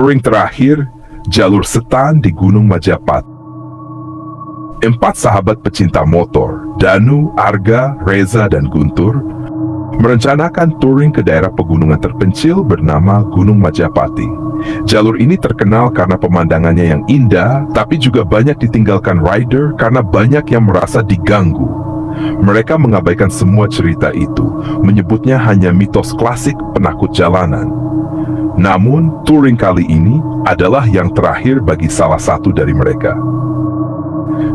Touring terakhir, jalur setan di Gunung Majapahit. 4 sahabat pecinta motor, Danu, Arga, Reza, dan Guntur, merencanakan touring ke daerah pegunungan terpencil bernama Gunung Majapahit. Jalur ini terkenal karena pemandangannya yang indah, tapi juga banyak ditinggalkan rider karena banyak yang merasa diganggu. Mereka mengabaikan semua cerita itu, menyebutnya hanya mitos klasik penakut jalanan. Namun, touring kali ini adalah yang terakhir bagi salah satu dari mereka.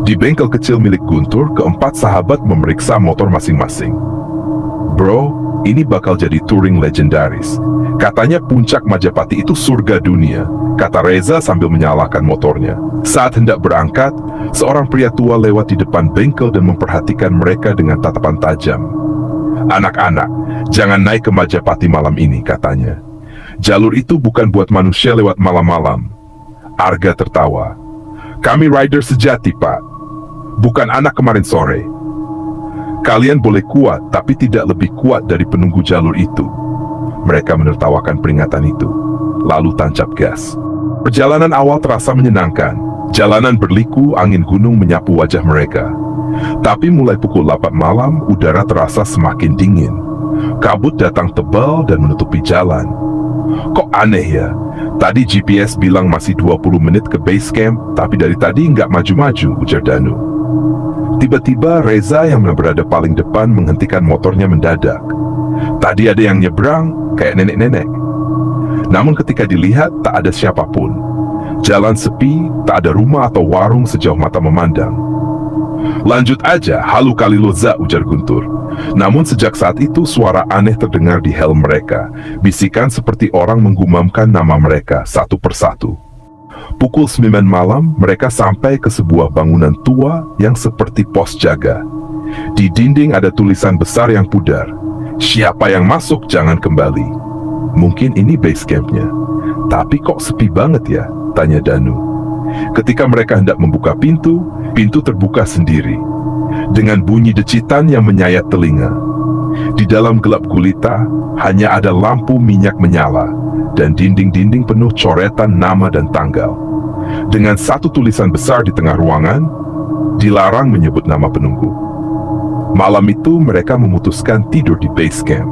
Di bengkel kecil milik Guntur, keempat sahabat memeriksa motor masing-masing. Bro, ini bakal jadi touring legendaris. Katanya puncak Majapahit itu surga dunia, kata Reza sambil menyalakan motornya. Saat hendak berangkat, seorang pria tua lewat di depan bengkel dan memperhatikan mereka dengan tatapan tajam. Anak-anak, jangan naik ke Majapahit malam ini, katanya. Jalur itu bukan buat manusia lewat malam-malam. Arga tertawa. Kami rider sejati, Pak. Bukan anak kemarin sore. Kalian boleh kuat, tapi tidak lebih kuat dari penunggu jalur itu. Mereka menertawakan peringatan itu, lalu tancap gas. Perjalanan awal terasa menyenangkan. Jalanan berliku, angin gunung menyapu wajah mereka. Tapi mulai pukul 8 malam, udara terasa semakin dingin. Kabut datang tebal dan menutupi jalan. Kok aneh ya? Tadi GPS bilang masih 20 menit ke base camp, tapi dari tadi nggak maju-maju, ujar Danu. Tiba-tiba Reza yang berada paling depan menghentikan motornya mendadak. Tadi ada yang nyebrang, kayak nenek-nenek. Namun ketika dilihat, tak ada siapapun. Jalan sepi, tak ada rumah atau warung sejauh mata memandang. Lanjut aja, halu kali loza, ujar Guntur. Namun sejak saat itu suara aneh terdengar di helm mereka. Bisikan seperti orang menggumamkan nama mereka satu persatu. Pukul 9 malam, mereka sampai ke sebuah bangunan tua yang seperti pos jaga. Di dinding ada tulisan besar yang pudar. Siapa yang masuk jangan kembali. Mungkin ini base campnya. Tapi kok sepi banget ya? Tanya Danu. Ketika mereka hendak membuka pintu, pintu terbuka sendiri. Dengan bunyi decitan yang menyayat telinga. Di dalam gelap gulita, hanya ada lampu minyak menyala, dan dinding-dinding penuh coretan nama dan tanggal. Dengan satu tulisan besar di tengah ruangan, dilarang menyebut nama penunggu. Malam itu mereka memutuskan tidur di base camp.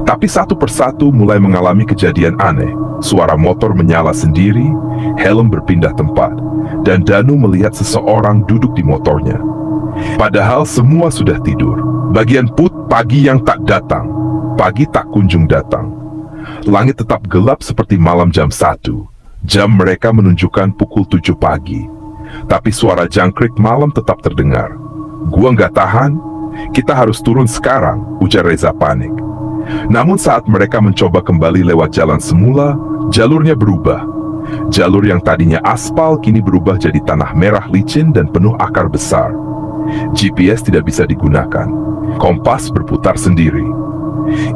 Tapi satu persatu mulai mengalami kejadian aneh. Suara motor menyala sendiri, helm berpindah tempat, dan Danu melihat seseorang duduk di motornya. Padahal semua sudah tidur. Bagian pagi yang tak datang. Pagi tak kunjung datang. Langit tetap gelap seperti malam jam 1. Jam mereka menunjukkan pukul 7 pagi. Tapi suara jangkrik malam tetap terdengar. Gua nggak tahan, kita harus turun sekarang, ujar Reza panik. Namun saat mereka mencoba kembali lewat jalan semula, jalurnya berubah. Jalur yang tadinya aspal kini berubah jadi tanah merah licin dan penuh akar besar. GPS tidak bisa digunakan. Kompas berputar sendiri.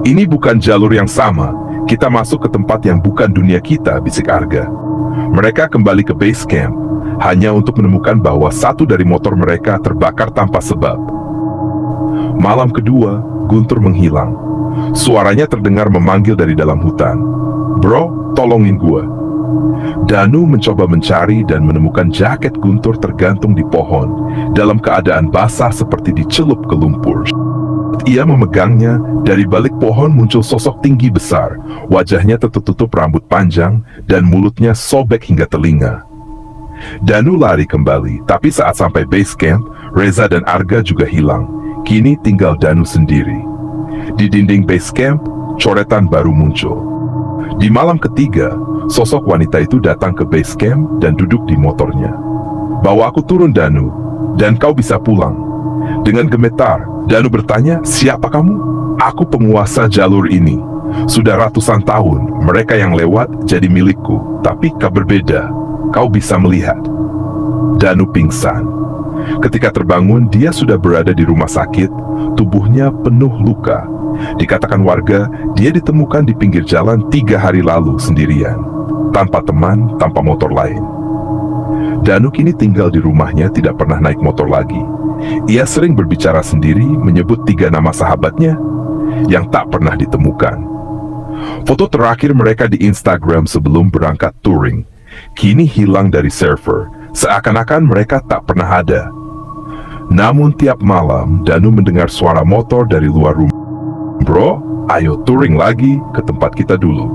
Ini bukan jalur yang sama. Kita masuk ke tempat yang bukan dunia kita, bisik Arga. Mereka kembali ke base camp, hanya untuk menemukan bahwa satu dari motor mereka terbakar tanpa sebab. Malam kedua, Guntur menghilang. Suaranya terdengar memanggil dari dalam hutan. Bro, tolongin gua. Danu mencoba mencari dan menemukan jaket Guntur tergantung di pohon, dalam keadaan basah seperti dicelup ke lumpur. Ia memegangnya, dari balik pohon muncul sosok tinggi besar, wajahnya tertutup rambut panjang, dan mulutnya sobek hingga telinga. Danu lari kembali, tapi saat sampai base camp, Reza dan Arga juga hilang. Kini tinggal Danu sendiri. Di dinding base camp, coretan baru muncul. Di malam ketiga, sosok wanita itu datang ke base camp dan duduk di motornya. Bawa aku turun, Danu, dan kau bisa pulang. Dengan gemetar, Danu bertanya, siapa kamu? Aku penguasa jalur ini. Sudah ratusan tahun, mereka yang lewat jadi milikku, tapi kau berbeda. Kau bisa melihat. Danu pingsan. Ketika terbangun, dia sudah berada di rumah sakit, tubuhnya penuh luka. Dikatakan warga, dia ditemukan di pinggir jalan 3 hari lalu sendirian. Tanpa teman, tanpa motor lain. Danu kini tinggal di rumahnya, tidak pernah naik motor lagi. Ia sering berbicara sendiri, menyebut 3 nama sahabatnya yang tak pernah ditemukan. Foto terakhir mereka di Instagram sebelum berangkat touring kini hilang dari server, seakan-akan mereka tak pernah ada. Namun tiap malam, Danu mendengar suara motor dari luar rumah. Bro, ayo touring lagi ke tempat kita dulu.